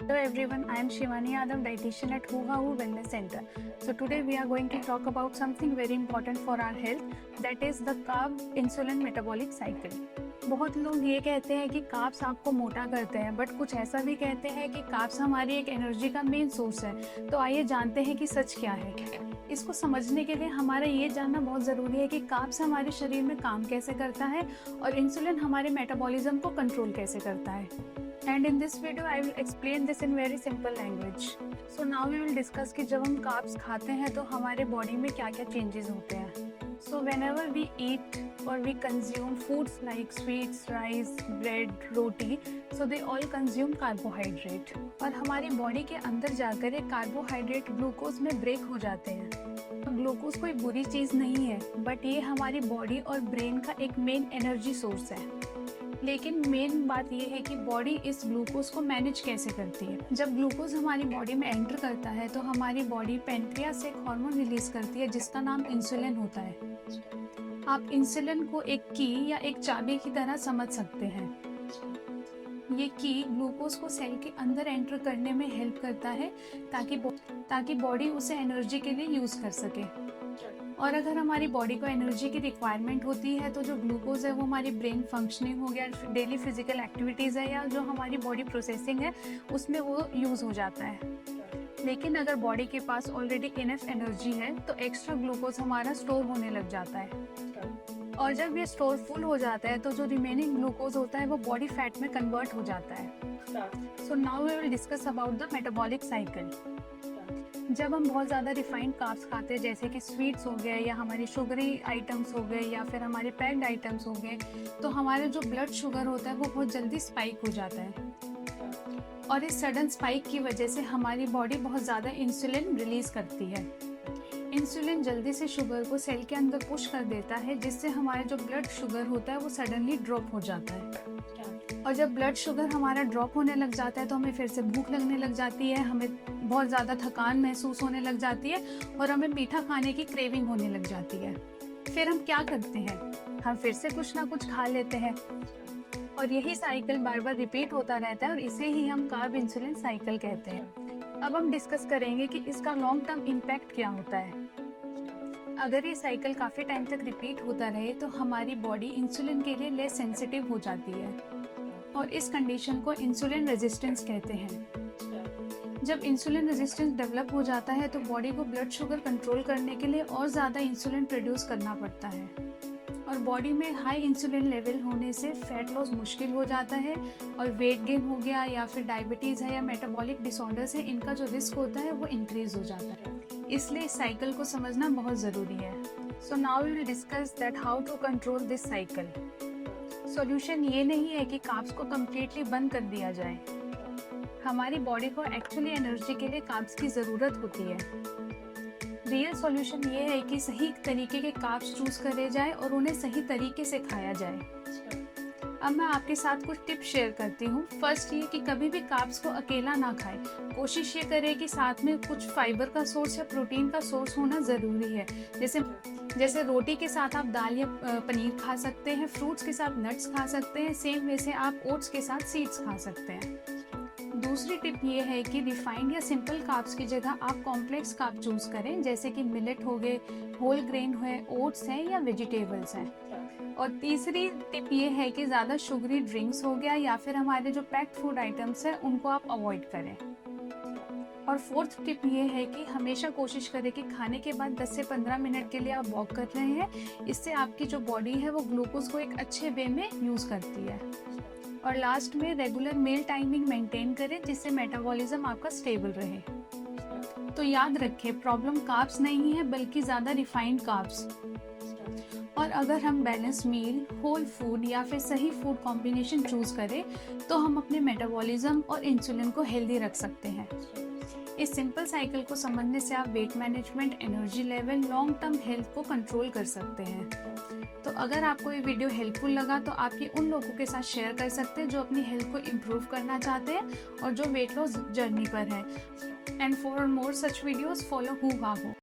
Hello everyone, I am Shivani Yadav, dietitian at Hoo Ha Hoo Wellness Center. So today we are going to talk about something very important for our health, that is the carb insulin metabolic cycle. बहुत लोग ये कहते हैं कि carbs आपको मोटा करते हैं, बट कुछ ऐसा भी कहते हैं कि कार्ब्स हमारी एक एनर्जी का मेन सोर्स है। तो आइए जानते हैं कि सच क्या है। इसको समझने के लिए हमारा ये जानना बहुत ज़रूरी है कि कार्ब्स हमारे शरीर में काम कैसे करता है और इंसुलिन हमारे मेटाबॉलिज्म को कंट्रोल कैसे करता है। And in this video I will explain this in very simple language. So now we will discuss कि जब हम कार्ब्स खाते हैं तो हमारे बॉडी में क्या क्या चेंजेस होते हैं। So whenever we eat or we consume foods like sweets, rice, bread, roti, so they all consume carbohydrate. और हमारी बॉडी के अंदर जाकर ये कार्बोहाइड्रेट ग्लूकोज में ब्रेक हो जाते हैं। ग्लूकोज कोई बुरी चीज़ नहीं है, बट ये हमारी बॉडी और ब्रेन का एक मेन एनर्जी सोर्स है। लेकिन मेन बात यह है कि बॉडी इस ग्लूकोज को मैनेज कैसे करती है। जब ग्लूकोज हमारी बॉडी में एंटर करता है तो हमारी बॉडी पैनक्रियास से एक हार्मोन रिलीज करती है जिसका नाम इंसुलिन होता है। आप इंसुलिन को एक की या एक चाबी की तरह समझ सकते हैं। ये की ग्लूकोज को सेल के अंदर एंटर करने में हेल्प करता है ताकि बॉडी उसे एनर्जी के लिए यूज कर सके। और अगर हमारी बॉडी को एनर्जी की रिक्वायरमेंट होती है तो जो ग्लूकोज है वो हमारी ब्रेन फंक्शनिंग हो गया, डेली फिजिकल एक्टिविटीज़ है या जो हमारी बॉडी प्रोसेसिंग है उसमें वो यूज़ हो जाता है। लेकिन अगर बॉडी के पास ऑलरेडी इनफ एनर्जी है तो एक्स्ट्रा ग्लूकोज हमारा स्टोर होने लग जाता है। और जब ये स्टोर फुल हो जाता है तो जो रिमेनिंग ग्लूकोज होता है वो बॉडी फैट में कन्वर्ट हो जाता है। So now we will discuss about the metabolic cycle. जब हम बहुत ज़्यादा रिफाइंड कार्ब्स खाते हैं जैसे कि स्वीट्स हो गए या हमारी शुगरी आइटम्स हो गए या फिर हमारे पैक्ड आइटम्स हो गए, तो हमारा जो ब्लड शुगर होता है वो बहुत जल्दी स्पाइक हो जाता है। और इस सडन स्पाइक की वजह से हमारी बॉडी बहुत ज़्यादा इंसुलिन रिलीज़ करती है। इंसुलिन जल्दी से शुगर को सेल के अंदर पुश कर देता है जिससे हमारा जो ब्लड शुगर होता है वो सडनली ड्रॉप हो जाता है। और जब ब्लड शुगर हमारा ड्रॉप होने लग जाता है तो हमें फिर से भूख लगने लग जाती है, हमें बहुत ज़्यादा थकान महसूस होने लग जाती है और हमें मीठा खाने की क्रेविंग होने लग जाती है। फिर हम क्या करते हैं, हम फिर से कुछ ना कुछ खा लेते हैं और यही साइकिल बार बार रिपीट होता रहता है और इसे ही हम कार्ब इंसुलिन साइकिल कहते हैं। अब हम डिस्कस करेंगे कि इसका लॉन्ग टर्म इम्पैक्ट क्या होता है। अगर ये साइकिल काफ़ी टाइम तक रिपीट होता रहे तो हमारी बॉडी इंसुलिन के लिए लेस सेंसिटिव हो जाती है और इस कंडीशन को इंसुलिन रेजिस्टेंस कहते हैं। जब इंसुलिन रेजिस्टेंस डेवलप हो जाता है तो बॉडी को ब्लड शुगर कंट्रोल करने के लिए और ज़्यादा इंसुलिन प्रोड्यूस करना पड़ता है और बॉडी में हाई इंसुलिन लेवल होने से फैट लॉस मुश्किल हो जाता है और वेट गेन हो गया या फिर डायबिटीज़ है या मेटाबॉलिक डिसऑर्डर्स है, इनका जो रिस्क होता है वो इंक्रीज हो जाता है। इसलिए इस साइकिल को समझना बहुत ज़रूरी है। So now we will discuss that how to control this cycle. Solution ये नहीं है कि कार्ब्स को कम्प्लीटली बंद कर दिया जाए। हमारी बॉडी को एक्चुअली एनर्जी के लिए कार्ब्स की ज़रूरत होती है। रियल सॉल्यूशन ये है कि सही तरीके के कार्ब्स चूज करे जाए और उन्हें सही तरीके से खाया जाए। अब मैं आपके साथ कुछ टिप्स शेयर करती हूँ। फर्स्ट ये कि कभी भी कार्ब्स को अकेला ना खाएं। कोशिश ये करें कि साथ में कुछ फाइबर का सोर्स या प्रोटीन का सोर्स होना ज़रूरी है। जैसे रोटी के साथ आप दाल या पनीर खा सकते हैं, फ्रूट्स के साथ नट्स खा सकते हैं, सेम वैसे आप ओट्स के साथ सीड्स खा सकते हैं। दूसरी टिप ये है कि रिफाइंड या सिंपल कार्ब्स की जगह आप कॉम्प्लेक्स कार्ब चूज करें जैसे कि मिलेट हो गए, होल ग्रेन है, ओट्स हैं या वेजिटेबल्स हैं। और तीसरी टिप ये है कि ज़्यादा शुगरी ड्रिंक्स हो गया या फिर हमारे जो पैक्ड फूड आइटम्स हैं उनको आप अवॉइड करें। और फोर्थ टिप ये है कि हमेशा कोशिश करें कि खाने के बाद 10 से 15 मिनट के लिए आप वॉक कर रहे हैं। इससे आपकी जो बॉडी है वो ग्लूकोज को एक अच्छे वे में यूज़ करती है। और लास्ट में रेगुलर मील टाइमिंग मेंटेन करें जिससे मेटाबॉलिज्म आपका स्टेबल रहे। तो याद रखें, प्रॉब्लम कार्ब्स नहीं है बल्कि ज़्यादा रिफाइंड कार्ब्स। और अगर हम बैलेंस मील, होल फूड या फिर सही फूड कॉम्बिनेशन चूज करें तो हम अपने मेटाबॉलिज्म और इंसुलिन को हेल्दी रख सकते हैं। इस सिंपल साइकिल को समझने से आप weight management, energy level, long term health को कंट्रोल कर सकते हैं। तो अगर आपको ये वीडियो हेल्पफुल लगा तो आप ये उन लोगों के साथ शेयर कर सकते हैं जो अपनी हेल्थ को इम्प्रूव करना चाहते हैं और जो वेट लॉस जर्नी पर है। And for more such videos follow हू हा हू।